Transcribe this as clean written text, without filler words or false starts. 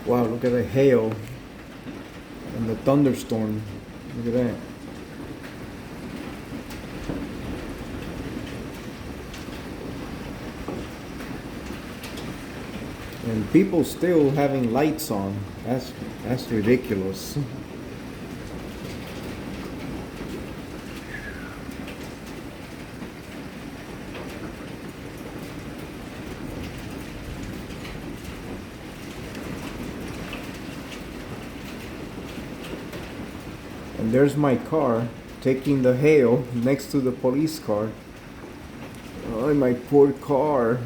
Wow, look at the hail and the thunderstorm. Look at that. And people still having lights on. That's ridiculous. And there's my car taking the hail next to the police car. Oh, my poor car.